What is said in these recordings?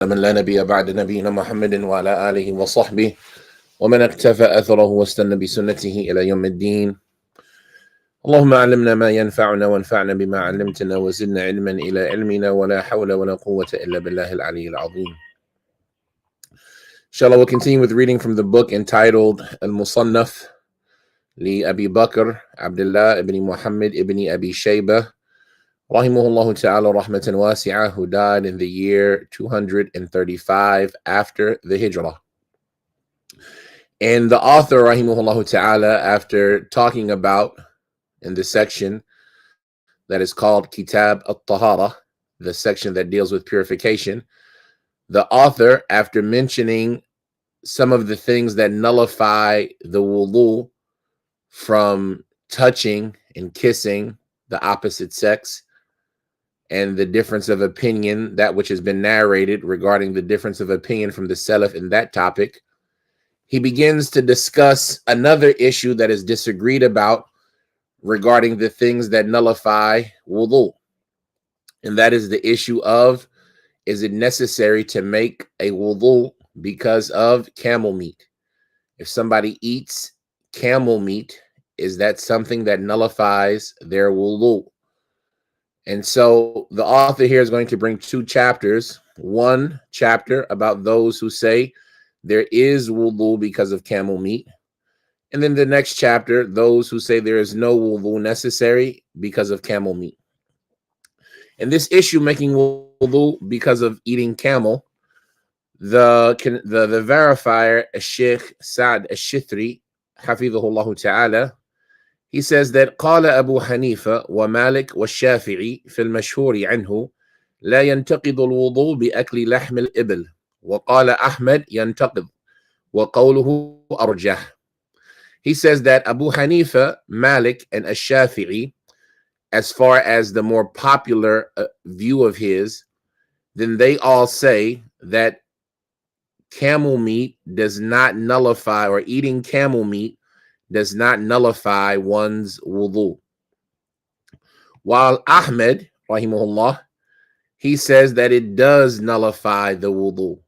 من لا نبي بعد نبينا محمد وعلى آله وصحبه ومن اقتفى أثره واستنى بسنته إلى يوم الدين. اللهم علمنا ما ينفعنا وانفعنا بما علمتنا وزدنا علما إلى علمنا ولا حول ولا قوة إلا بالله العلي العظيم. Inshallah, we'll continue with reading from the book entitled Al-Musannaf li Abi Bakr Abdullah ibn Muhammad ibn Abi Shaybah rahimahullah ta'ala rahmatan wasi'ah, who died in the year 235 after the Hijrah. And the author rahimahullah ta'ala, after talking about in the section that is called Kitab al-Tahara, the section that deals with purification, the author, after mentioning some of the things that nullify the wudu from touching and kissing the opposite sex, and the difference of opinion, that which has been narrated regarding the difference of opinion from the Salaf in that topic, he begins to discuss another issue that is disagreed about regarding the things that nullify wudu. And that is the issue of, is it necessary to make a wudu because of camel meat? If somebody eats camel meat, is that something that nullifies their wudu? And so the author here is going to bring two chapters. One chapter about those who say there is wudu because of camel meat. And then the next chapter, those who say there is no wudu necessary because of camel meat. And this issue, making wudu because of eating camel, the verifier, Sheikh Sa'd al-Shithri, hafidhahullah ta'ala, he says that قال أبو حنيفة ومالك والشافعي في المشهور عنه لا ينتقض الوضوء بأكل لحم الإبل، وقال أحمد ينتقض وقوله أرجح. He says that Abu Hanifa, Malik, and Ash-Shafi'i, as far as the more popular view of his, then they all say that camel meat does not nullify, or eating camel meat does not nullify one's wudu. While Ahmed, rahimahullah, he says that it does nullify the wudu.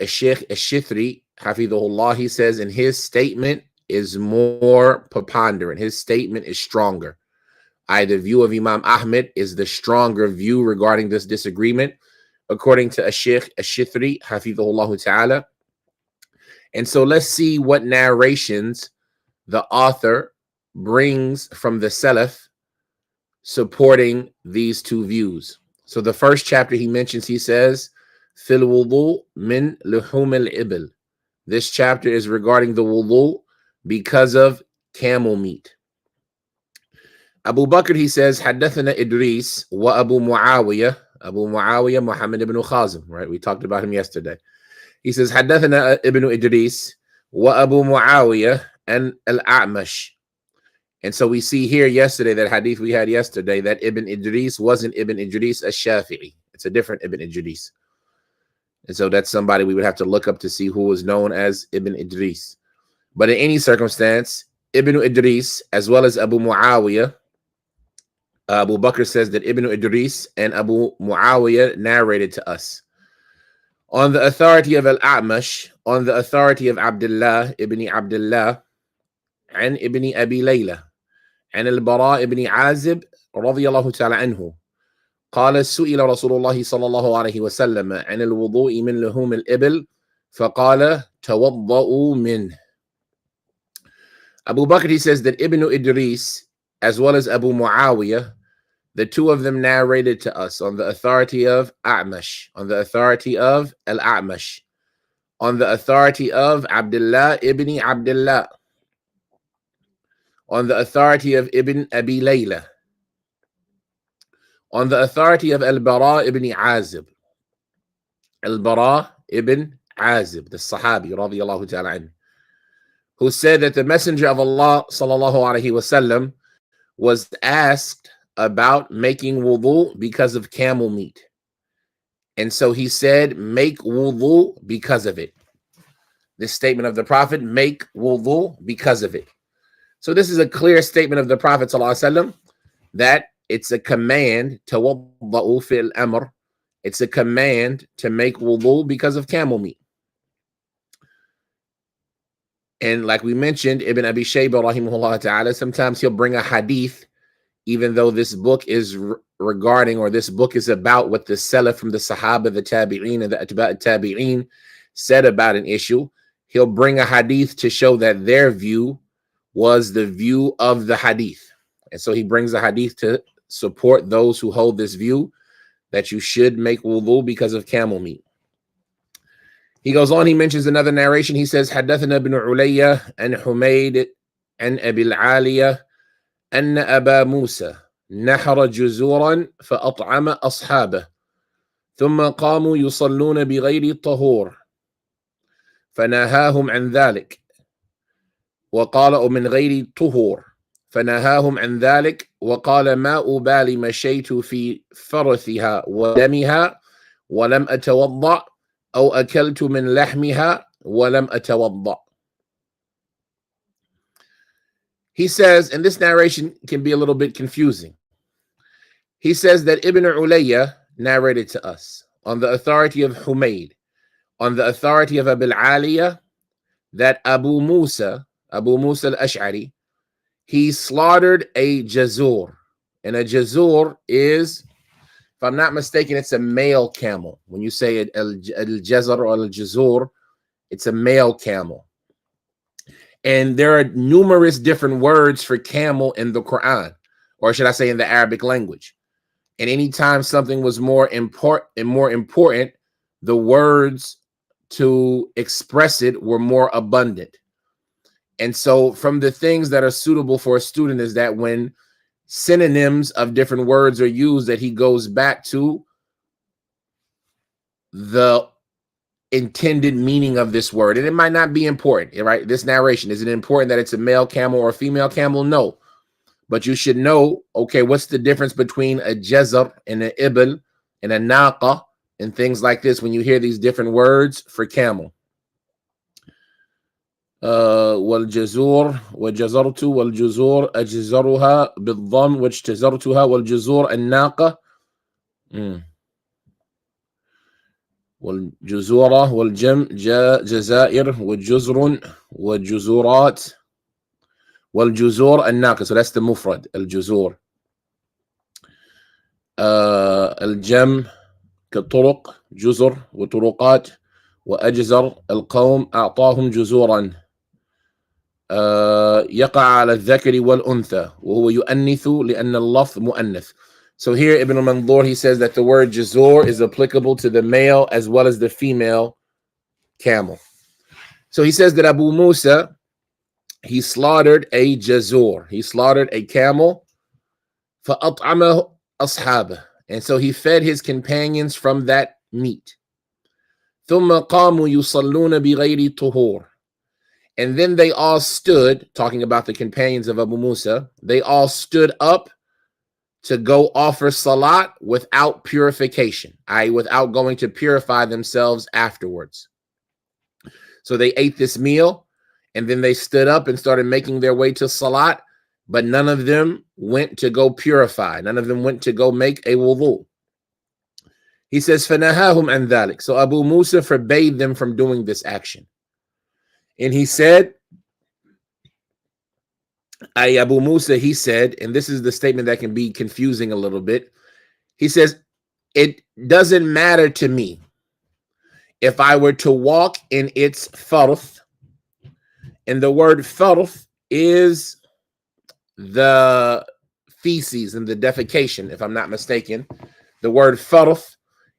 Sheikh al-Shithri, hafidhahullah, he says in his statement is more preponderant. His statement is stronger. The view of Imam Ahmed is the stronger view regarding this disagreement, according to Sheikh al-Shithri, hafidhahullah ta'ala. And so let's see what narrations the author brings from the Salaf supporting these two views. So the first chapter he mentions, he says, Fil wudu min luhum al-ibil. This chapter is regarding the wudu because of camel meat. Abu Bakr, he says, Haddathana Idris wa Abu Muawiyah. Abu Muawiyah, Muhammad ibn Khazim, right? We talked about him yesterday. He says, Haddathana ibn Idris wa Abu Muawiyah and Al-A'mash. And so we see here yesterday, that hadith we had yesterday, that Ibn Idris wasn't Ibn Idris al-Shafi'i. It's a different Ibn Idris. And so that's somebody we would have to look up to see who was known as Ibn Idris. But in any circumstance, Ibn Idris, as well as Abu Muawiyah, Abu Bakr says that Ibn Idris and Abu Muawiyah narrated to us. On the authority of Al-A'mash, on the authority of Abdullah ibn Abdullah, and Ibn Abi Layla, and Al-Bara ibn Azib, radiyallahu ta'ala anhu, قال سئل رسول الله صلى الله عليه وسلم عن الوضوء من لحوم الإبل فقال توضؤوا منه. Abu Bakr, he says that Ibn Idris, as well as Abu Muawiyah, the two of them narrated to us on the authority of A'mash, on the authority of Al-A'mash, on the authority of Abdullah ibn Abdullah, on the authority of Ibn Abi Layla, on the authority of Al-Bara ibn Azib. Al-Bara ibn Azib, the Sahabi, radiyallahu ta'ala anhu, who said that the Messenger of Allah, sallallahu alayhi wasallam, was asked about making wudu because of camel meat. And so he said, make wudu because of it. This statement of the Prophet, make wudu because of it. So this is a clear statement of the Prophet sallallahu alaihi wasallam that it's a command, tawadda'u fil amr, It's a command to make wudu because of camel meat. And like we mentioned, Ibn Abi Shayba rahimahullah ta'ala, sometimes he'll bring a hadith, even though this book is regarding, or this book is about what the Salaf from the Sahaba, the Tabi'een, and the Atba' Tabi'een said about an issue. He'll bring a hadith to show that their view was the view of the hadith. And so he brings a hadith to support those who hold this view that you should make wudu because of camel meat. He goes on, he mentions another narration. He says, حدثنا ابن علي عن حميد عن أبي العالية أن أبا موسى نحر جزورا فأطعم أصحابه ثم قاموا يصلون بغير طهور فنهاهم عن ذلك وقال من غير طهور فنهاهم عن ذلك وقال ما أبالي مشيت في فرثها ودمها ولم أتوضأ أو أكلت من لحمها ولم أتوضأ. He says, and this narration can be a little bit confusing. He says that Ibn Ulayya narrated to us on the authority of Humayd, on the authority of Abil Aliyah, that Abu Musa al-Ash'ari, he slaughtered a jazur. And a jazur is, if I'm not mistaken, it's a male camel. When you say al-jazar or al-jazur, it's a male camel. And there are numerous different words for camel in the Quran, or should I say in the Arabic language. And anytime something was more important, the words to express it were more abundant. And so from the things that are suitable for a student is that when synonyms of different words are used, that he goes back to the intended meaning of this word. And it might not be important, right? This narration, is it important that it's a male camel or a female camel? No. But you should know, okay, what's the difference between a jazar and an ibl and a naqa and things like this when you hear these different words for camel. والجزور وجزرت والجزور أجزرها بالضم واجتزرتها والجزور الناقة والجزورة والجم جزائر والجزر والجزورات والجزور الناقة. So that's the mufrad, الجزور. الجم كالطرق جزر وطرقات وأجزر القوم أعطاهم جزورا يقع على الذكر والأنثى وهو يؤنث لأن اللفظ مؤنث. So here Ibn al-Mandur, he says that the word jazur is applicable to the male as well as the female camel. So he says that Abu Musa, he slaughtered a jazur. He slaughtered a camel. فَأَطْعَمَهُ أَصْحَابَهُ. And so he fed his companions from that meat. ثُمَّ قَامُوا يُصَلُّونَ بِغَيْرِ طُهُورٍ. And then they all stood, talking about the companions of Abu Musa, they all stood up to go offer salat without purification, i.e. without going to purify themselves afterwards. So they ate this meal, and then they stood up and started making their way to salat, but none of them went to go purify. None of them went to go make a wudu. He says, فَنَهَاهُمْ عَنْ ذَلِكَ. So Abu Musa forbade them from doing this action. And he said, Abu Musa, he said, and this is the statement that can be confusing a little bit. He says, it doesn't matter to me if I were to walk in its farth. And the word farth is the feces and the defecation, if I'm not mistaken. The word farth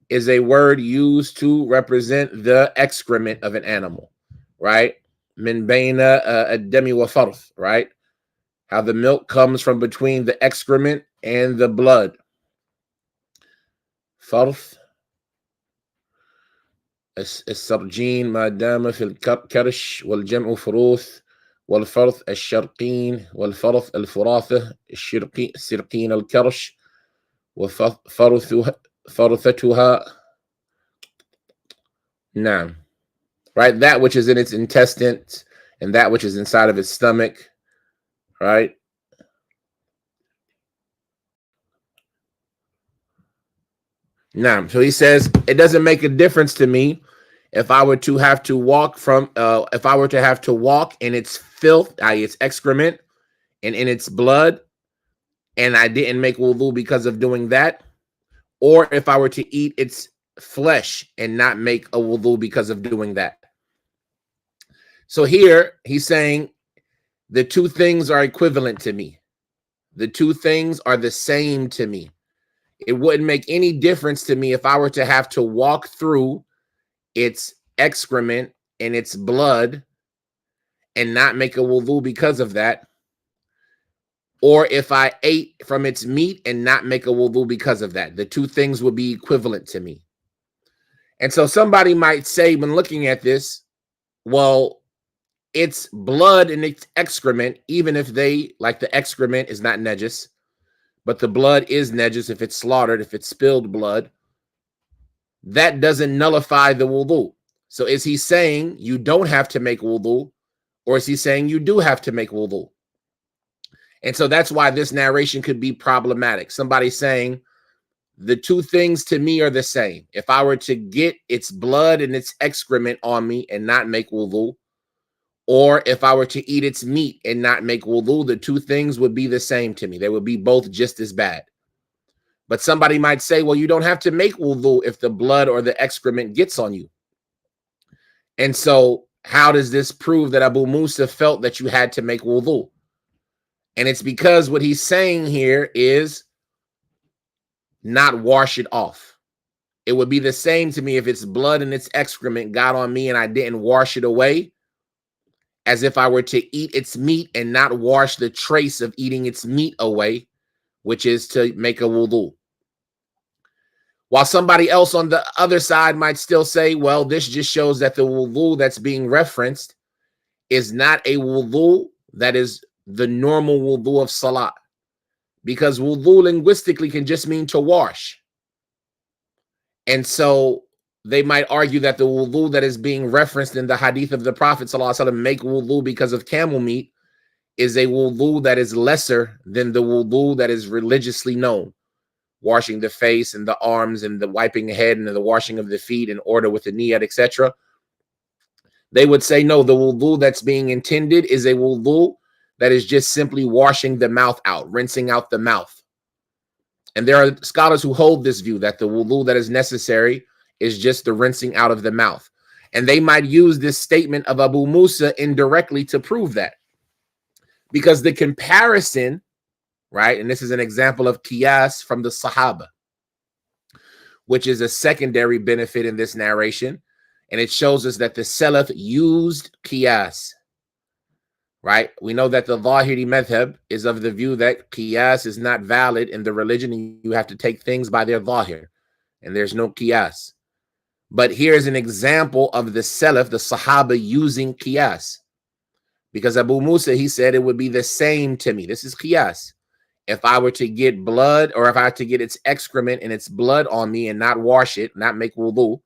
is a word used to represent the excrement of an animal, right? Min bayna ad-dami wa farth, right? How the milk comes from between the excrement and the blood. Farth. السرجين ما دام في الكرش والجمع فروث والفرث الشرقين والفرث الفراثة السرقين الكرش وفرثتها. نعم. Right, that which is in its intestines and that which is inside of its stomach, right? Now, so he says, it doesn't make a difference to me if I were to have to walk if I were to have to walk in its filth, i.e. its excrement, and in its blood, and I didn't make wudu because of doing that, or if I were to eat its flesh and not make a wudu because of doing that. So here he's saying the two things are equivalent to me. The two things are the same to me. It wouldn't make any difference to me if I were to have to walk through its excrement and its blood and not make a wudu because of that, or if I ate from its meat and not make a wudu because of that. The two things would be equivalent to me. And so somebody might say, when looking at this, well, its blood and its excrement, even if they, like the excrement is not najis, but the blood is najis if it's slaughtered, if it's spilled blood, that doesn't nullify the wudu. So is he saying you don't have to make wudu, or is he saying you do have to make wudu? And so that's why this narration could be problematic. Somebody saying the two things to me are the same. If I were to get its blood and its excrement on me and not make wudu, or if I were to eat its meat and not make wudu, the two things would be the same to me. They would be both just as bad. But somebody might say, well, you don't have to make wudu if the blood or the excrement gets on you. And so how does this prove that Abu Musa felt that you had to make wudu? And it's because what he's saying here is not wash it off. It would be the same to me if its blood and its excrement got on me and I didn't wash it away, as if I were to eat its meat and not wash the trace of eating its meat away, which is to make a wudu. While somebody else on the other side might still say, well, this just shows that the wudu that's being referenced is not a wudu that is the normal wudu of salat, because wudu linguistically can just mean to wash. And so they might argue that the wudu that is being referenced in the hadith of the Prophet ﷺ, make wudu because of camel meat, is a wudu that is lesser than the wudu that is religiously known. Washing the face and the arms and the wiping the head and the washing of the feet in order with the niyat, etc. They would say, no, the wudu that's being intended is a wudu that is just simply washing the mouth out, rinsing out the mouth. And there are scholars who hold this view that the wudu that is necessary is just the rinsing out of the mouth. And they might use this statement of Abu Musa indirectly to prove that. Because the comparison, right, and this is an example of qiyas from the Sahaba, which is a secondary benefit in this narration. And it shows us that the Salaf used qiyas, right? We know that the Zahiri madhab is of the view that qiyas is not valid in the religion, and you have to take things by their zahir, and there's no qiyas. But here's an example of the Salaf, the Sahaba, using qiyas. Because Abu Musa, he said it would be the same to me. This is qiyas. If I were to get blood, or if I had to get its excrement and its blood on me and not wash it, not make wudu,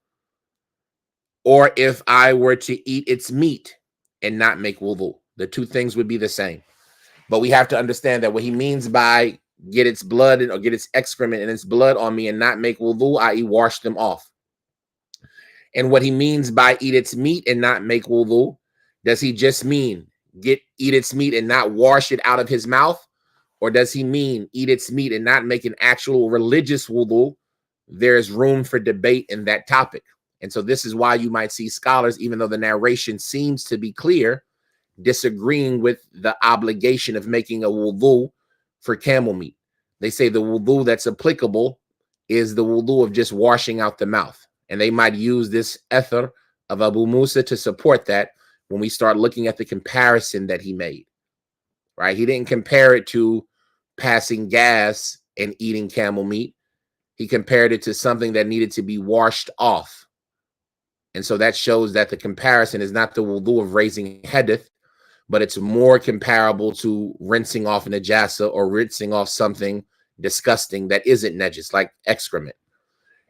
or if I were to eat its meat and not make wudu, the two things would be the same. But we have to understand that what he means by get its blood or get its excrement and its blood on me and not make wudu, i.e. wash them off. And what he means by eat its meat and not make wudu, does he just mean eat its meat and not wash it out of his mouth? Or does he mean eat its meat and not make an actual religious wudu? There's room for debate in that topic. And so this is why you might see scholars, even though the narration seems to be clear, disagreeing with the obligation of making a wudu for camel meat. They say the wudu that's applicable is the wudu of just washing out the mouth. And they might use this athar of Abu Musa to support that when we start looking at the comparison that he made. Right? He didn't compare it to passing gas and eating camel meat. He compared it to something that needed to be washed off. And so that shows that the comparison is not the wudu of raising hadith, but it's more comparable to rinsing off najasa or rinsing off something disgusting that isn't najis, like excrement.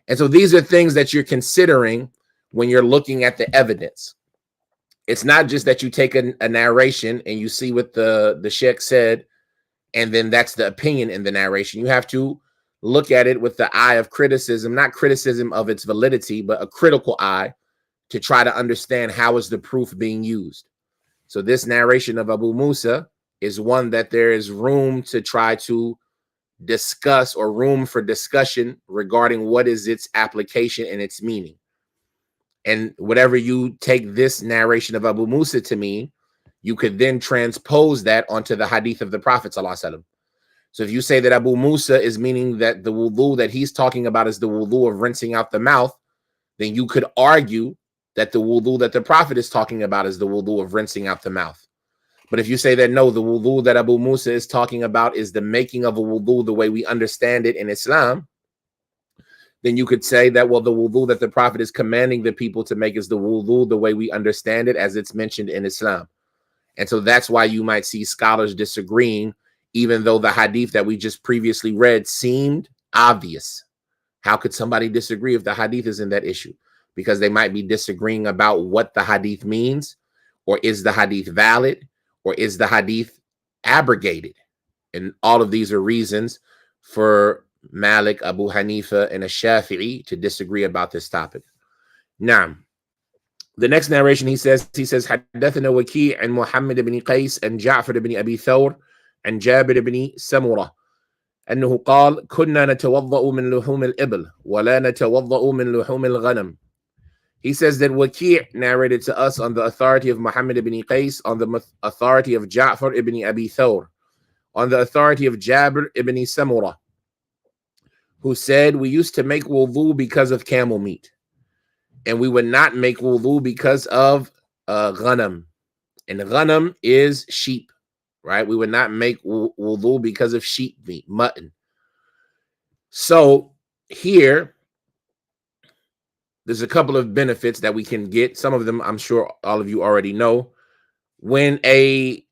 And so these are things that you're considering when you're looking at the evidence. It's not just that you take a narration and you see what the sheikh said, and then that's the opinion in the narration. You have to look at it with the eye of criticism, not criticism of its validity, but a critical eye to try to understand how is the proof being used. So this narration of Abu Musa is one that there is room to try to discuss, or room for discussion regarding what is its application and its meaning. And whatever you take this narration of Abu Musa to mean, you could then transpose that onto the hadith of the Prophet ﷺ. So if you say that Abu Musa is meaning that the wudu that he's talking about is the wudu of rinsing out the mouth, then you could argue that the wudu that the Prophet is talking about is the wudu of rinsing out the mouth. But if you say that no, the wudu that Abu Musa is talking about is the making of a wudu the way we understand it in Islam, then you could say that, well, the wudu that the Prophet is commanding the people to make is the wudu the way we understand it as it's mentioned in Islam. And so that's why you might see scholars disagreeing, even though the hadith that we just previously read seemed obvious. How could somebody disagree if the hadith is in that issue? Because they might be disagreeing about what the hadith means, or is the hadith valid, or is the hadith abrogated? And all of these are reasons for Malik, Abu Hanifa, and Ash-Shafi'i to disagree about this topic. Now, the next narration, he says, حدثنا وكيع عن محمد بن قيس عن جعفر بن أبي ثور عن جابر بن سمرة أنه قال كنا نتوضأ من لحوم الإبل ولا نتوضأ من لحوم الغنم. He says that Waki' narrated to us on the authority of Muhammad ibn Qais, on the authority of Ja'far ibn Abi Thawr, on the authority of Jabir ibn Samurah, who said we used to make wudu because of camel meat, and we would not make wudu because of ghanam. And ghanam is sheep, right? We would not make wudu because of sheep meat, mutton. So here, there's a couple of benefits that we can get. Some of them, I'm sure all of you already know. When a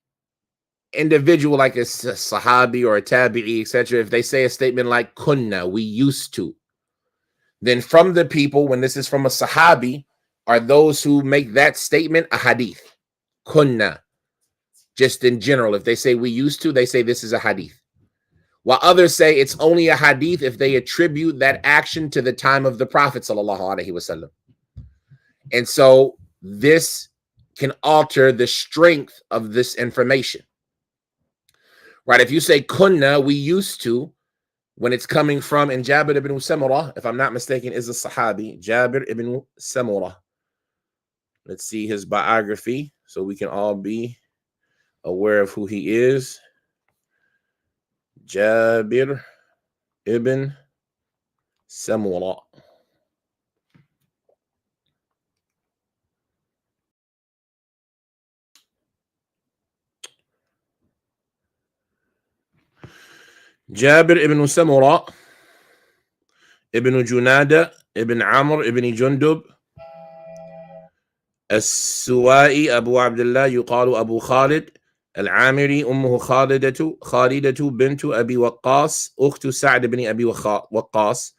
individual like a sahabi or a tabi'i, etc., if they say a statement like kunna, we used to, then from the people, when this is from a sahabi, are those who make that statement a hadith. Kunna, just in general. If they say we used to, they say this is a hadith. While others say it's only a hadith if they attribute that action to the time of the Prophet sallallahu alaihi wasallam. And so this can alter the strength of this information. Right? If you say kunna, we used to, when it's coming from, and Jabir ibn Samurah, if I'm not mistaken, is a sahabi, Jabir ibn Samurah. Let's see his biography so we can all be aware of who he is. Jabir ibn Samurah. Jabir ibn Samurah ibn Junada ibn Amr ibn Jundub السوائي أبو عبد الله يقال أبو خالد العامري أمه خالدة بنت أبي وقاص أخت سعد بن أبي وقاص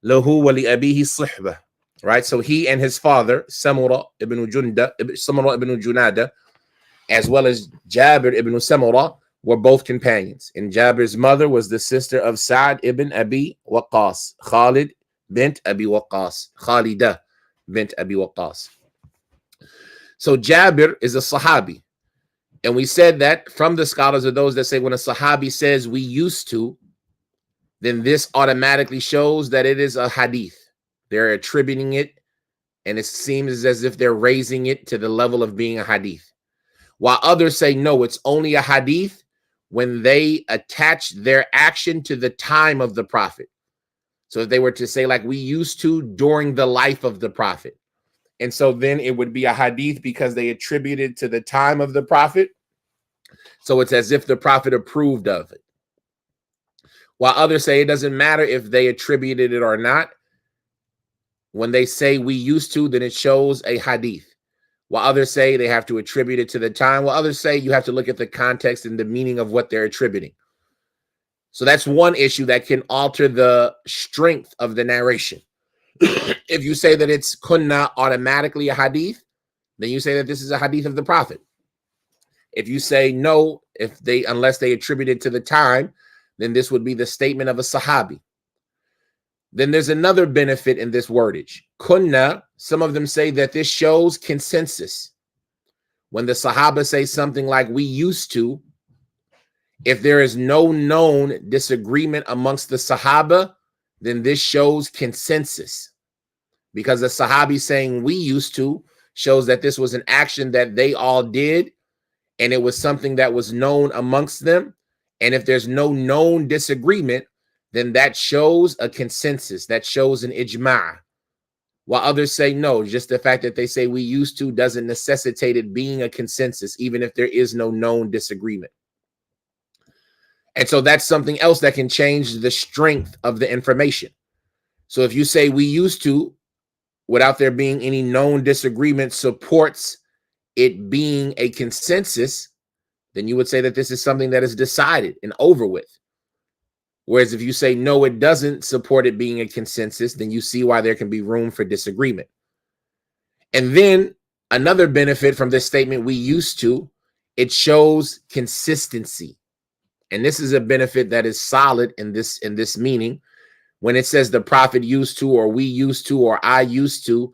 له ولأبيه الصحبة. Right, so he and his father Samurah ibn Junada, as well as Jabir ibn Samurah, were both companions. And Jabir's mother was the sister of Sa'd ibn Abi Waqqas, Khalid bint Abi Waqqas, Khalida bint Abi Waqqas. So Jabir is a sahabi. And we said that from the scholars are those that say when a sahabi says we used to, then this automatically shows that it is a hadith. They're attributing it, and it seems as if they're raising it to the level of being a hadith. While others say no, it's only a hadith when they attach their action to the time of the Prophet. So if they were to say like we used to during the life of the Prophet, and so then it would be a hadith because they attributed to the time of the Prophet. So it's as if the Prophet approved of it. While others say it doesn't matter if they attributed it or not. When they say we used to, then it shows a hadith. While others say they have to attribute it to the time. While others say you have to look at the context and the meaning of what they're attributing. So that's one issue that can alter the strength of the narration. If you say that it's kunna automatically a hadith, then you say that this is a hadith of the Prophet. If you say no, unless they attribute it to the time, then this would be the statement of a sahabi. Then there's another benefit in this wordage. Kunna, some of them say that this shows consensus. When the Sahaba say something like we used to, if there is no known disagreement amongst the Sahaba, then this shows consensus. Because the Sahabi saying we used to shows that this was an action that they all did, and it was something that was known amongst them. And if there's no known disagreement, then that shows a consensus. That shows an ijma'. While others say no, just the fact that they say we used to doesn't necessitate it being a consensus, even if there is no known disagreement. And so that's something else that can change the strength of the information. So if you say we used to, without there being any known disagreement, supports it being a consensus, then you would say that this is something that is decided and over with. Whereas if you say, no, it doesn't support it being a consensus, then you see why there can be room for disagreement. And then another benefit from this statement, we used to, it shows consistency. And this is a benefit that is solid in this meaning. When it says the Prophet used to, or we used to, or I used to,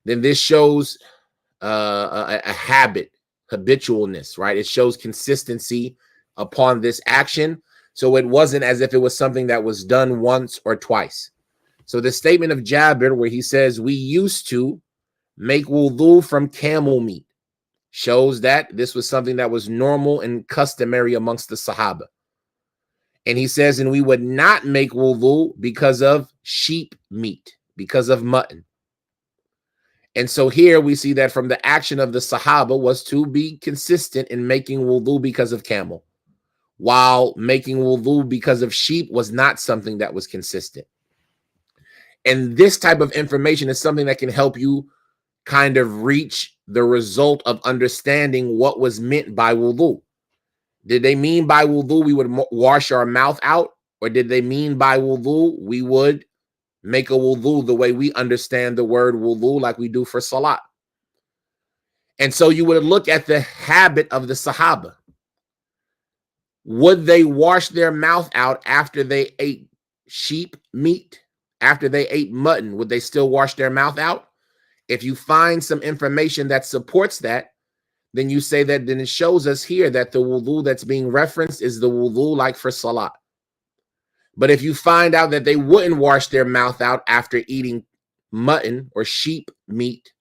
then this shows a habit, habitualness, right? It shows consistency upon this action. So it wasn't as if it was something that was done once or twice. So the statement of Jabir, where he says we used to make wudu from camel meat, shows that this was something that was normal and customary amongst the Sahaba. And he says, and we would not make wudu because of sheep meat, because of mutton. And so here we see that from the action of the Sahaba was to be consistent in making wudu because of camel, while making wudu because of sheep was not something that was consistent. And this type of information is something that can help you kind of reach the result of understanding what was meant by wudu. Did they mean by wudu we would wash our mouth out? Or did they mean by wudu we would make a wudu the way we understand the word wudu, like we do for salat? And so you would look at the habit of the Sahaba. Would they wash their mouth out after they ate sheep meat? After they ate mutton, would they still wash their mouth out? If you find some information that supports that, then you say that then it shows us here that the wudu that's being referenced is the wudu like for salat. But if you find out that they wouldn't wash their mouth out after eating mutton or sheep meat,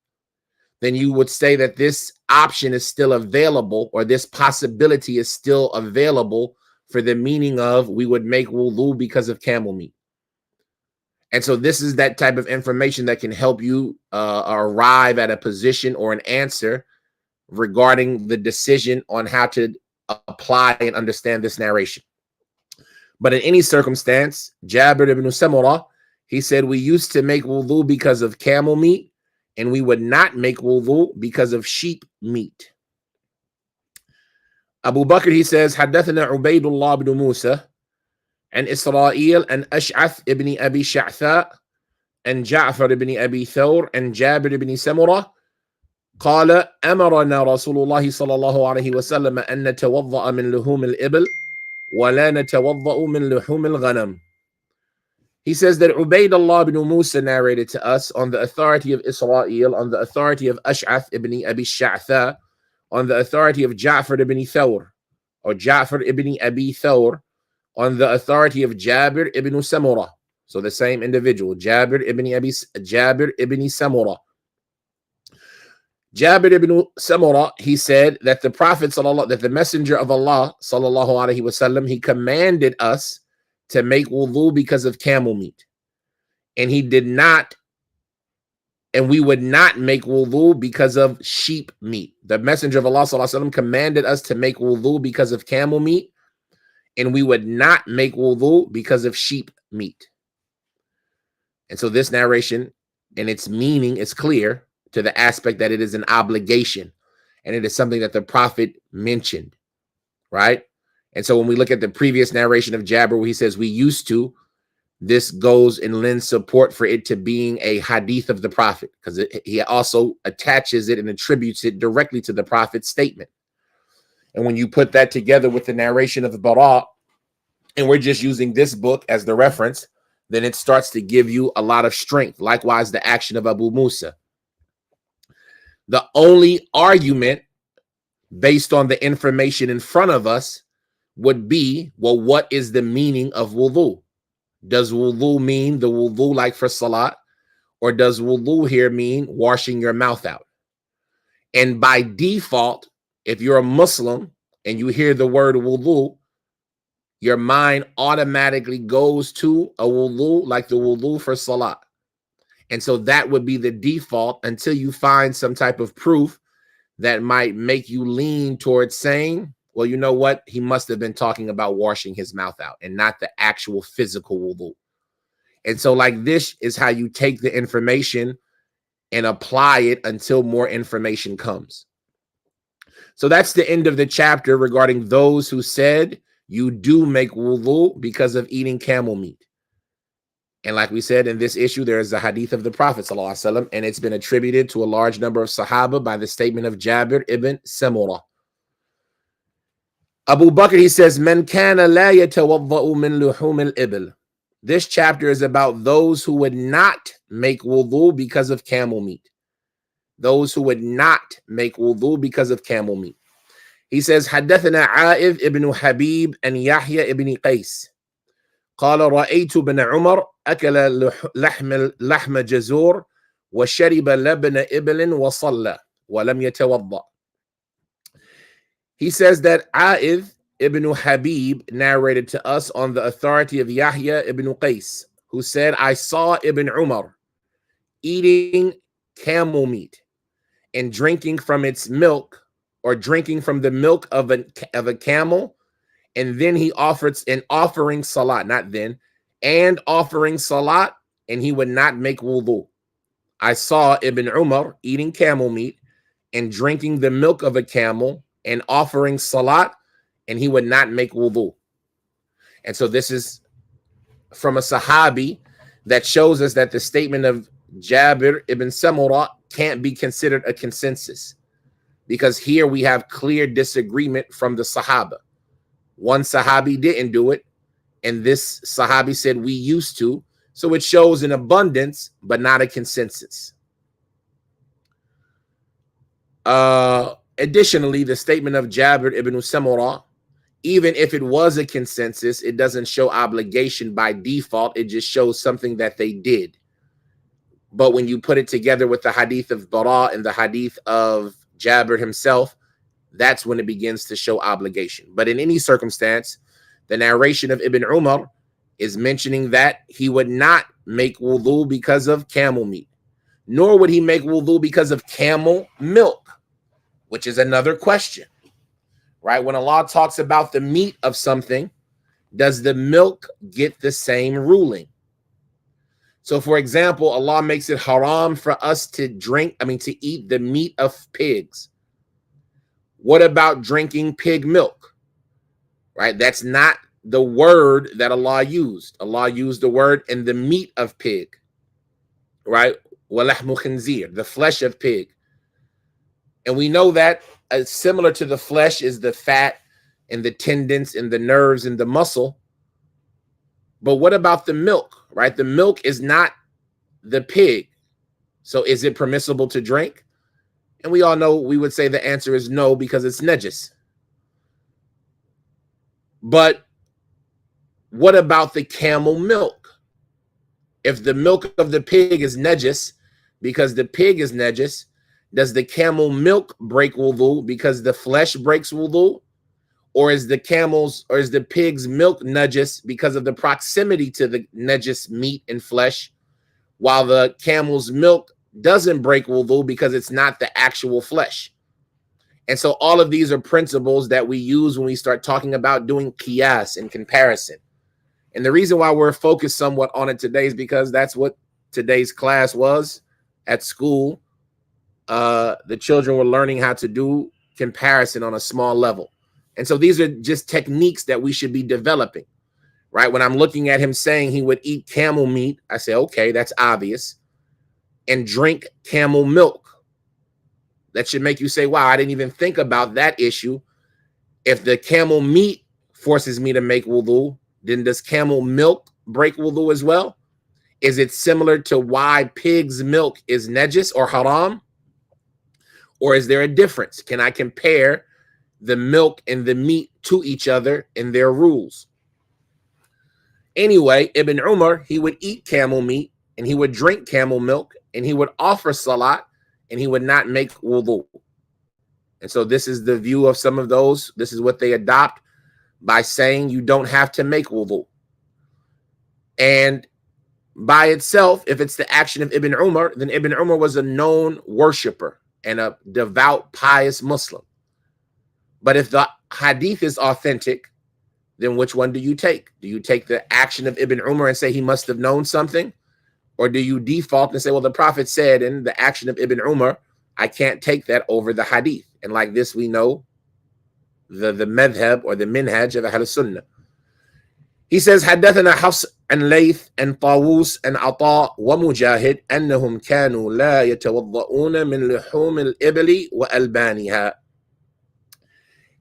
then you would say that this option is still available, or this possibility is still available for the meaning of we would make wudu because of camel meat. And so this is that type of information that can help you arrive at a position or an answer regarding the decision on how to apply and understand this narration. But in any circumstance, Jabir ibn Samurah, he said, we used to make wudu because of camel meat, and we would not make wudu because of sheep meat. Abu Bakr, he says, حدثنا عبيد الله بن موسى عن إسرائيل عن أشعث ابن أبي شعثاء عن جعفر ابن أبي ثور عن جابر ابن سمرة قال أمرنا رسول الله صلى الله عليه وسلم أن نتوضأ من لحوم الإبل ولا نتوضأ من لحوم الغنم. He says that Ubaydullah ibn Musa narrated to us on the authority of Israel, on the authority of Ash'ath ibn Abi Sha'tha, on the authority of Ja'far ibn Thawr, or Ja'far ibn Abi Thawr, on the authority of Jabir ibn Samurah. So the same individual, Jabir ibn Samurah. Jabir ibn Samurah, he said that the Prophet that the Messenger of Allah sallallahu alaihi wasallam, he commanded us to make wudu because of camel meat, and he did not, and we would not make wudu because of sheep meat. The Messenger of Allah sallallahu alaihi wasallam commanded us to make wudu because of camel meat, and we would not make wudu because of sheep meat. And so this narration and its meaning is clear to the aspect that it is an obligation, and it is something that the Prophet mentioned, right? And so when we look at the previous narration of Jabir, where he says we used to, this goes and lends support for it to being a hadith of the Prophet, because he also attaches it and attributes it directly to the Prophet's statement. And when you put that together with the narration of the Bara, and we're just using this book as the reference, then it starts to give you a lot of strength. Likewise, the action of Abu Musa. The only argument based on the information in front of us would be, well, what is the meaning of wudu? Does wudu mean the wudu like for salat? Or does wudu here mean washing your mouth out? And by default, if you're a Muslim and you hear the word wudu, your mind automatically goes to a wudu like the wudu for salat. And so that would be the default until you find some type of proof that might make you lean towards saying, well, you know what? He must have been talking about washing his mouth out and not the actual physical wudu. And so like this is how you take the information and apply it until more information comes. So that's the end of the chapter regarding those who said you do make wudu because of eating camel meat. And like we said, in this issue, there is a hadith of the Prophet ﷺ, and it's been attributed to a large number of Sahaba by the statement of Jabir ibn Samurah. Abu Bakr, he says, "Man kana la yatawadda'u min luhum al-ibl." This chapter is about those who would not make wudu because of camel meat. Those who would not make wudu because of camel meat. He says, "Haddathana A'idh ibn Habib and Yahya ibn Qais. قال رأيت بن عمر أكل لحم جزور وشرب لبن إبل وصلى ولم يتوضأ." He says that A'idh ibn Habib narrated to us on the authority of Yahya ibn Qais, who said, I saw Ibn Umar eating camel meat and drinking from its milk, or drinking from the milk of a camel. And then he offered an offering salat, not then, and offering salat, and he would not make wudu. I saw Ibn Umar eating camel meat and drinking the milk of a camel and offering salat, and he would not make wudu. And so this is from a Sahabi that shows us that the statement of Jabir ibn Samurah can't be considered a consensus, because here we have clear disagreement from the Sahaba. One Sahabi didn't do it, and this Sahabi said we used to. So it shows an abundance, but not a consensus. Additionally, the statement of Jabir ibn Samurah, even if it was a consensus, it doesn't show obligation by default. It just shows something that they did. But when you put it together with the hadith of Bara and the hadith of Jabir himself, that's when it begins to show obligation. But in any circumstance, the narration of Ibn Umar is mentioning that he would not make wudu because of camel meat, nor would he make wudu because of camel milk, which is another question, right? When Allah talks about the meat of something, does the milk get the same ruling? So, for example, Allah makes it haram for us to eat the meat of pigs. What about drinking pig milk? Right? That's not the word that Allah used. Allah used the word in the meat of pig. Right? وَلَحْمُ خِنْزِيرٍ, the flesh of pig. And we know that similar to the flesh is the fat and the tendons and the nerves and the muscle. But what about the milk? Right? The milk is not the pig. So is it permissible to drink? And we all know we would say the answer is no, because it's najis. But what about the camel milk? If the milk of the pig is najis because the pig is najis, does the camel milk break wudu because the flesh breaks wudu? Or is the pig's milk najis because of the proximity to the najis meat and flesh, while the camel's milk doesn't break wudu because it's not the actual flesh? And so all of these are principles that we use when we start talking about doing qiyas and comparison. And the reason why we're focused somewhat on it today is because that's what today's class was at school. The children were learning how to do comparison on a small level. And so these are just techniques that we should be developing, right? When I'm looking at him saying he would eat camel meat, I say, okay, that's obvious. And drink camel milk. That should make you say, wow, I didn't even think about that issue. If the camel meat forces me to make wudu, then does camel milk break wudu as well? Is it similar to why pig's milk is najis or haram? Or is there a difference? Can I compare the milk and the meat to each other in their rules? Anyway, Ibn Umar, he would eat camel meat and he would drink camel milk and he would offer salat and he would not make wudu. And so this is the view of some of those. This is what they adopt by saying you don't have to make wudu. And by itself, if it's the action of Ibn Umar, then Ibn Umar was a known worshiper and a devout, pious Muslim. But if the hadith is authentic, then which one do you take? Do you take the action of Ibn Umar and say he must have known something? Or do you default and say, well, the Prophet said in the action of Ibn Umar, I can't take that over the hadith. And like this, we know the madhab or the minhaj of Ahl Sunnah. He says, حدثنا حفص عن ليث عن طاووس عن عطاء ومجاهد أنهم كانوا لا يتوضؤون من لحوم الإبل وألبانها.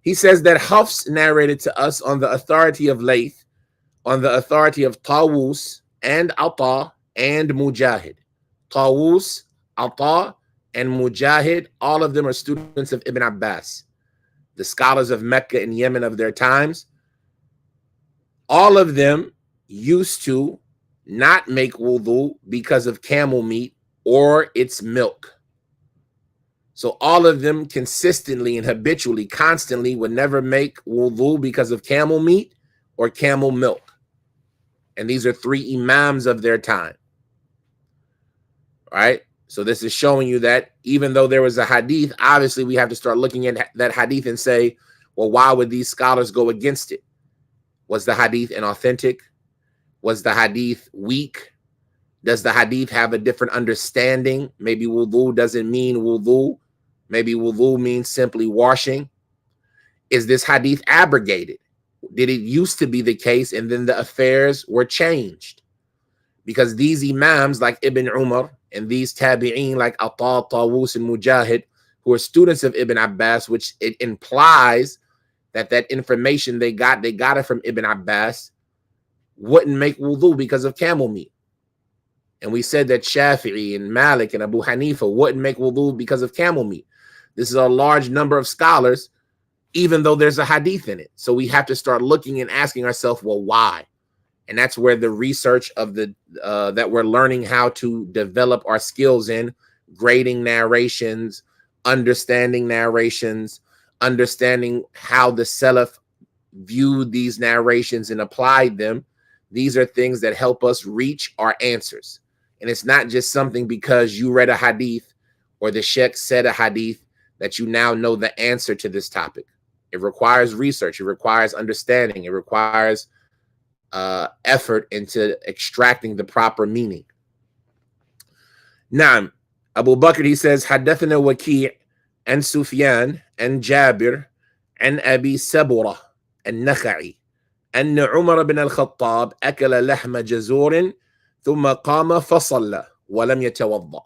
He says that Hafs narrated to us on the authority of Layth, on the authority of Tawus and Ata and Mujahid. Tawus, Ata, and Mujahid, all of them are students of Ibn Abbas, the scholars of Mecca and Yemen of their times. All of them used to not make wudu because of camel meat or its milk. So all of them consistently and habitually, constantly would never make wudu because of camel meat or camel milk. And these are three imams of their time. All right? So this is showing you that even though there was a hadith, obviously we have to start looking at that hadith and say, well, why would these scholars go against it? Was the hadith inauthentic? Was the hadith weak? Does the hadith have a different understanding? Maybe wudu doesn't mean wudu. Maybe wudu means simply washing. Is this hadith abrogated? Did it used to be the case and then the affairs were changed? Because these imams like Ibn Umar and these tabi'een like Ata, Tawus, and Mujahid, who are students of Ibn Abbas, which it implies that that information they got it from Ibn Abbas, wouldn't make wudu because of camel meat. And we said that Shafi'i and Malik and Abu Hanifa wouldn't make wudu because of camel meat. This is a large number of scholars, even though there's a hadith in it. So we have to start looking and asking ourselves, well, why? And that's where the research of the that we're learning how to develop our skills in, grading narrations, understanding narrations, understanding how the Salaf viewed these narrations and applied them. These are things that help us reach our answers. And it's not just something because you read a hadith or the sheikh said a hadith that you now know the answer to this topic. It requires research. It requires understanding. It requires effort into extracting the proper meaning. Now, Abu Bakr, he says, حدثنا وكيع and Sufyan and Jabir and Abi Sabura and Nakha'i أن عمر بن الخطاب أكل لحم جزور ثم قام فصلى ولم يتوضأ.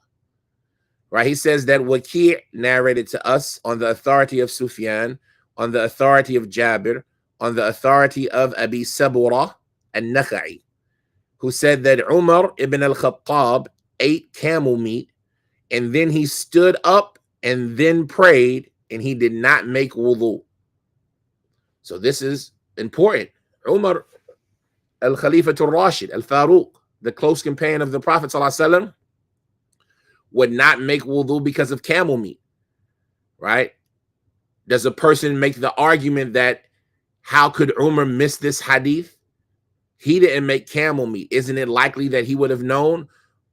Right, he says that Waki' narrated to us on the authority of Sufyan, on the authority of Jabir, on the authority of Abi Sabura and Nakha'i, who said that Umar ibn al-Khattab ate camel meat and then he stood up and then prayed and he did not make wudu. So this is important. Umar al-Khalifatul Rashid, al-Faruq, the close companion of the Prophet ﷺ, would not make wudu because of camel meat, right? Does a person make the argument that how could Umar miss this hadith? He didn't make camel meat. Isn't it likely that he would have known?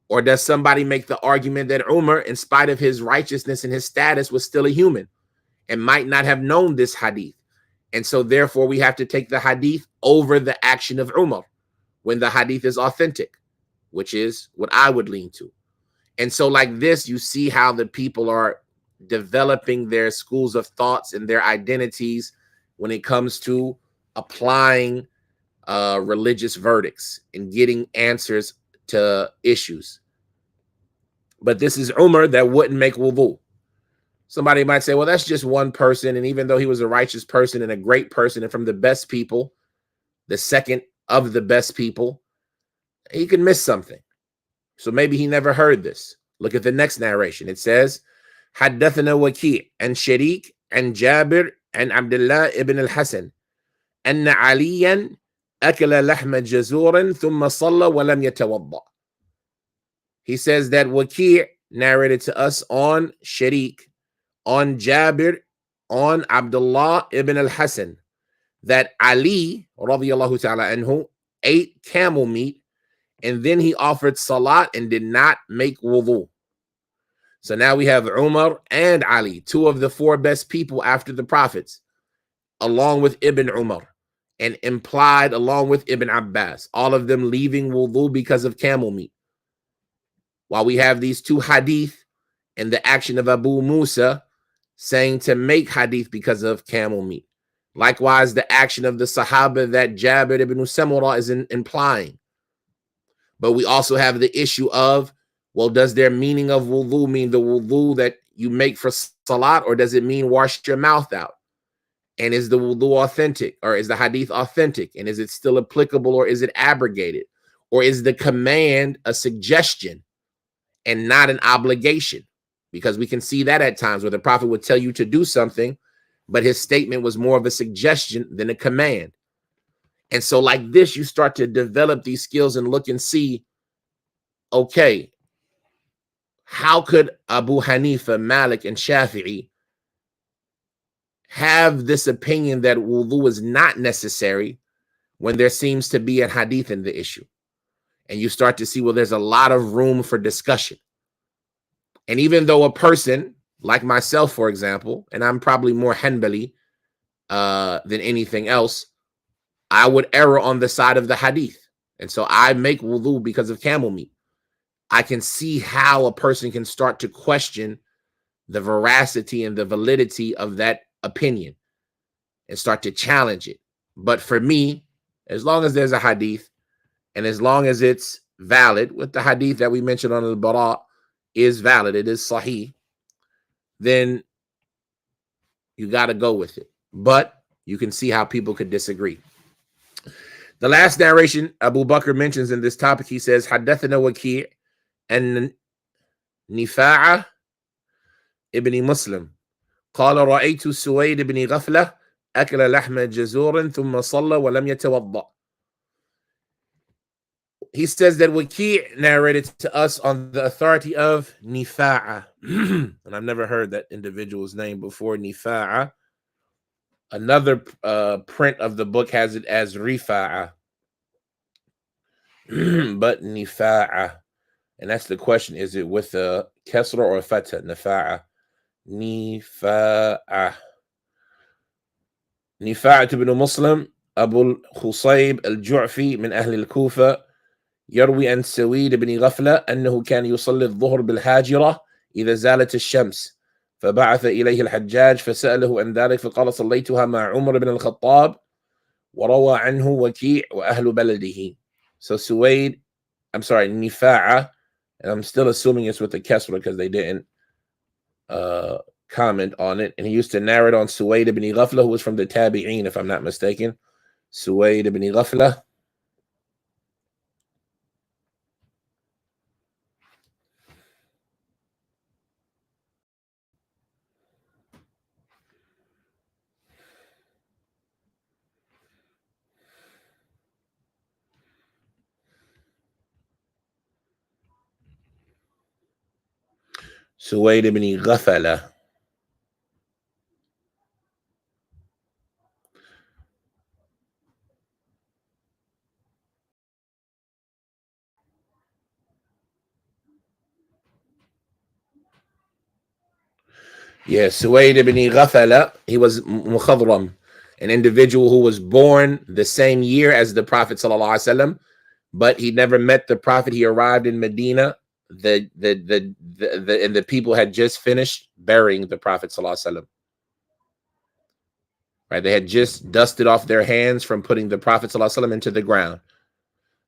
Or does somebody make the argument that Umar, in spite of his righteousness and his status, was still a human and might not have known this hadith? And so therefore we have to take the hadith over the action of Umar when the hadith is authentic, which is what I would lean to. And so like this, you see how the people are developing their schools of thoughts and their identities when it comes to applying religious verdicts and getting answers to issues. But this is Umar that wouldn't make wudu. Somebody might say, well, that's just one person. And even though he was a righteous person and a great person and from the best people, the second of the best people, he could miss something. So maybe he never heard this. Look at the next narration. It says, حدثنا وكيع عن شريك عن جابر عن عبد الله ابن الحسن أن عليا أكل لحم جزور ثم صلى ولم يتوضأ. He says that Waki' narrated to us on Sharik, on Jabir, on Abdullah ibn al-Hasan, that Ali, radiallahu ta'ala anhu, ate camel meat, and then he offered salat and did not make wudu. So now we have Umar and Ali, two of the four best people after the prophets, along with Ibn Umar, and implied along with Ibn Abbas, all of them leaving wudu because of camel meat. While we have these two hadith and the action of Abu Musa saying to make hadith because of camel meat. Likewise, the action of the Sahaba that Jabir ibn Samurah is implying. But we also have the issue of, well, does their meaning of wudu mean the wudu that you make for salat, or does it mean wash your mouth out? And is the wudu authentic, or is the hadith authentic? And is it still applicable, or is it abrogated? Or is the command a suggestion and not an obligation? Because we can see that at times where the prophet would tell you to do something, but his statement was more of a suggestion than a command. And so like this, you start to develop these skills and look and see, okay, how could Abu Hanifa, Malik, and Shafi'i have this opinion that wudu is not necessary when there seems to be a hadith in the issue? And you start to see, well, there's a lot of room for discussion. And even though a person like myself, for example, and I'm probably more Hanbali than anything else, I would err on the side of the hadith. And so I make wudu because of camel meat. I can see how a person can start to question the veracity and the validity of that opinion and start to challenge it. But for me, as long as there's a hadith and as long as it's valid, with the hadith that we mentioned on al-Bara is valid, it is sahih, then you got to go with it. But you can see how people could disagree. The last narration Abu Bakr mentions in this topic, he says, حدثنا وكيع أن نفاع ابن مسلم قال رأيت سويد بن غفلة أكل لحم جزور ثم صلى ولم يتوضأ. He says that Waki' narrated to us on the authority of Nifa'a. And I've never heard that individual's name before, Nifa'a. Another print of the book has it as Rifa'a. But Nifa'a. And that's the question. Is it with a Kesra or a Fatha? Nifa'a. Nifa'a. Nifa'a ibn Muslim, Abu al-Khusayb al-Ju'fi min Ahl al-Kufa. يروي عن سويد بن غفلة أنه كان يصلي الظهر بالهاجرة إذا زالت الشمس فبعث إليه الحجاج فسأله عن ذلك فقال صليتها مع عمر بن الخطاب وروى عنه وكيع وأهل بلده. So Suwaid, I'm sorry, Nifa'a, and I'm still assuming it's with the Kesra because they didn't comment on it. And he used to narrate on Suwaid ibn Ghafla, who was from the Tabi'een, if I'm not mistaken. Suwaid ibn Ghafla. Suwaid ibn Ghafala. Yeah, Suwaid ibn Ghafala, he was Mukhadram, an individual who was born the same year as the Prophet ﷺ, but he never met the Prophet. He arrived in Medina. And the people had just finished burying the Prophet ﷺ. Right, they had just dusted off their hands from putting the Prophet ﷺ into the ground.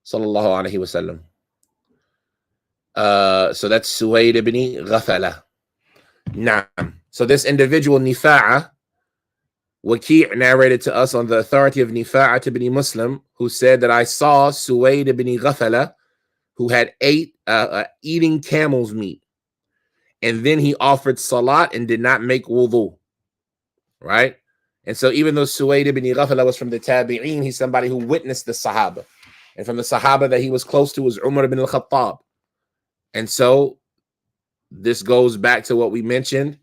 Sallallahu alaihi wasallam. So that's Suwaid ibn Ghafala. Naam. So this individual Nifa'a, Waki' narrated to us on the authority of Nifa'a ibn Muslim, who said that I saw Suwaid ibn Ghafala, who had ate eating camel's meat, and then he offered salat and did not make wudu, right? And so even though Suwayd ibn Ghafala was from the Tabi'een, he's somebody who witnessed the Sahaba. And from the Sahaba that he was close to was Umar ibn al-Khattab. And so this goes back to what we mentioned,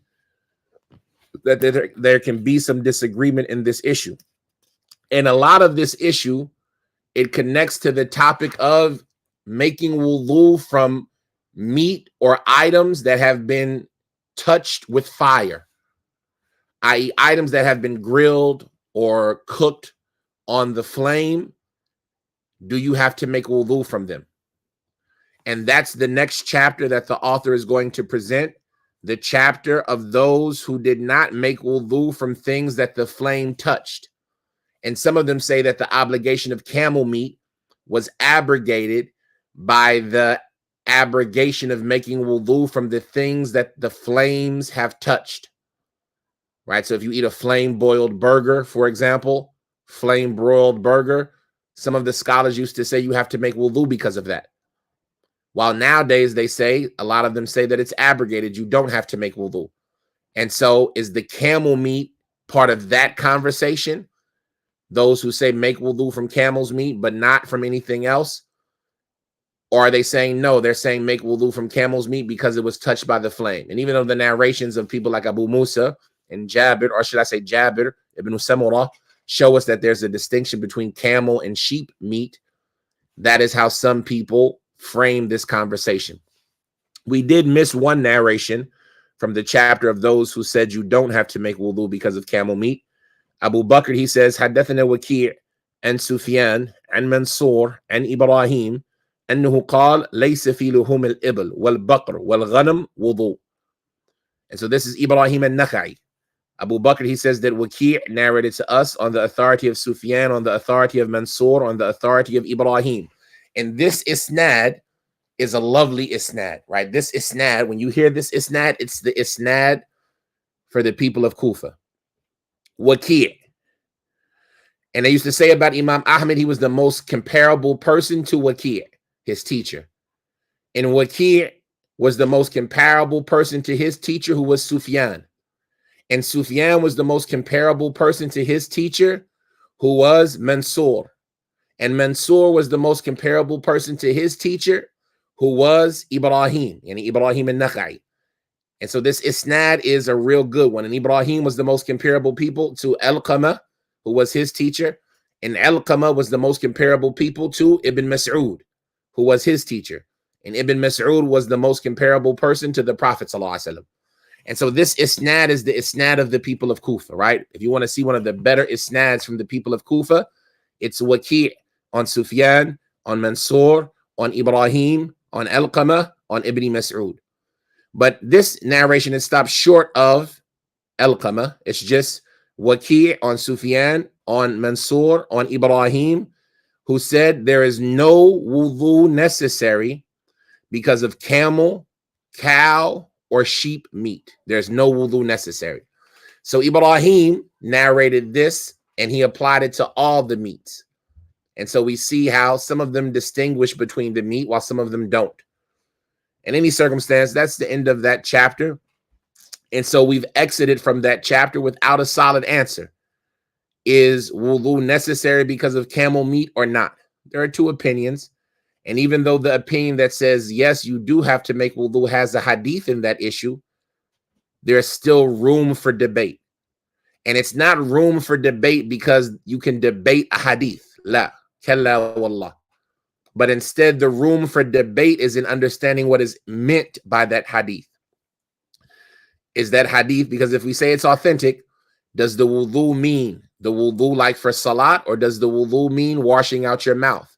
that there can be some disagreement in this issue. And a lot of this issue, it connects to the topic of making wudu from meat or items that have been touched with fire, i.e. items that have been grilled or cooked on the flame. Do you have to make wudu from them? And that's the next chapter that the author is going to present, the chapter of those who did not make wudu from things that the flame touched. And some of them say that the obligation of camel meat was abrogated by the abrogation of making wudu from the things that the flames have touched. Right? So if you eat a flame-boiled burger, for example, flame-broiled burger, some of the scholars used to say you have to make wudu because of that. While nowadays they say, a lot of them say that it's abrogated. You don't have to make wudu. And so is the camel meat part of that conversation? Those who say make wudu from camel's meat, but not from anything else? Or are they saying no, they're saying make wudu from camel's meat because it was touched by the flame? And even though the narrations of people like Abu Musa and Jabir, or should I say Jabir ibn Samurah, show us that there's a distinction between camel and sheep meat, that is how some people frame this conversation. We did miss one narration from the chapter of those who said you don't have to make wudu because of camel meat. Abu Bakr, he says, حدثنا وكيع and Sufyan and Mansur and Ibrahim أنه قال ليس في لحوم الإبل والبقر والغنم وضوء. And so this is Ibrahim al-Nakha'i. Abu Bakr, he says that Waki' narrated to us on the authority of Sufyan, on the authority of Mansur, on the authority of Ibrahim. And this isnad is a lovely isnad, right? This isnad, when you hear this isnad, it's the isnad for the people of Kufa. Waki'. And they used to say about Imam Ahmed, he was the most comparable person to Waki', his teacher. And Waki' was the most comparable person to his teacher, who was Sufyan. And Sufyan was the most comparable person to his teacher, who was Mansur. And Mansur was the most comparable person to his teacher, who was Ibrahim, and Ibrahim al-Nakha'i. And so this isnad is a real good one. And Ibrahim was the most comparable people to Al-Qamah, who was his teacher. And Al-Qamah was the most comparable people to Ibn Mas'ud, who was his teacher. And Ibn Mas'ud was the most comparable person to the Prophet ﷺ. And so this isnad is the isnad of the people of Kufa, right? If you want to see one of the better isnads from the people of Kufa, it's Waki' on Sufyan, on Mansur, on Ibrahim, on Al-Qamah, on Ibn Mas'ud. But this narration is stopped short of Al-Qamah. It's just Waki' on Sufyan, on Mansur, on Ibrahim, who said there is no wudu necessary because of camel, cow, or sheep meat. There's no wudu necessary. So Ibrahim narrated this and he applied it to all the meats. And so we see how some of them distinguish between the meat while some of them don't. In any circumstance, that's the end of that chapter. And so we've exited from that chapter without a solid answer. Is wudu necessary because of camel meat or not? There are two opinions. And even though the opinion that says, yes, you do have to make wudu has a hadith in that issue, there's still room for debate. And it's not room for debate because you can debate a hadith. La, kalla wallah. But instead, the room for debate is in understanding what is meant by that hadith. Is that hadith, because if we say it's authentic, does the wudu mean the wudu like for salat, or does the wudu mean washing out your mouth?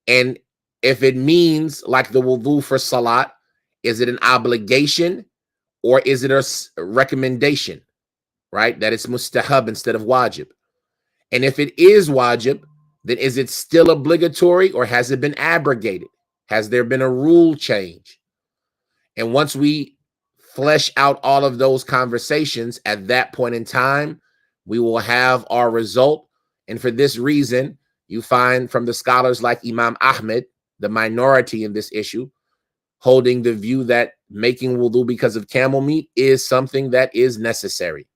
And if it means like the wudu for salat, is it an obligation or is it a recommendation, right? That it's mustahab instead of wajib. And if it is wajib, then is it still obligatory or has it been abrogated? Has there been a rule change? And once we flesh out all of those conversations, at that point in time, we will have our result. And for this reason, you find from the scholars like Imam Ahmed, the minority in this issue, holding the view that making wudu because of camel meat is something that is necessary.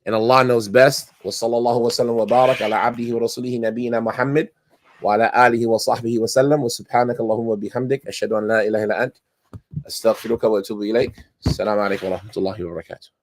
And Allah knows best. Wa sallallahu wa sallam wa barak ala abdihi wa rasulihi nabiyyina Muhammad wa ala alihi wa sahbihi wa sallam wa subhanaka Allahumma bihamdik ashhadu an la ilaha illa ant astaghfiruka wa atubu ilayk. Assalamu alaikum wa rahmatullahi wa barakatuh.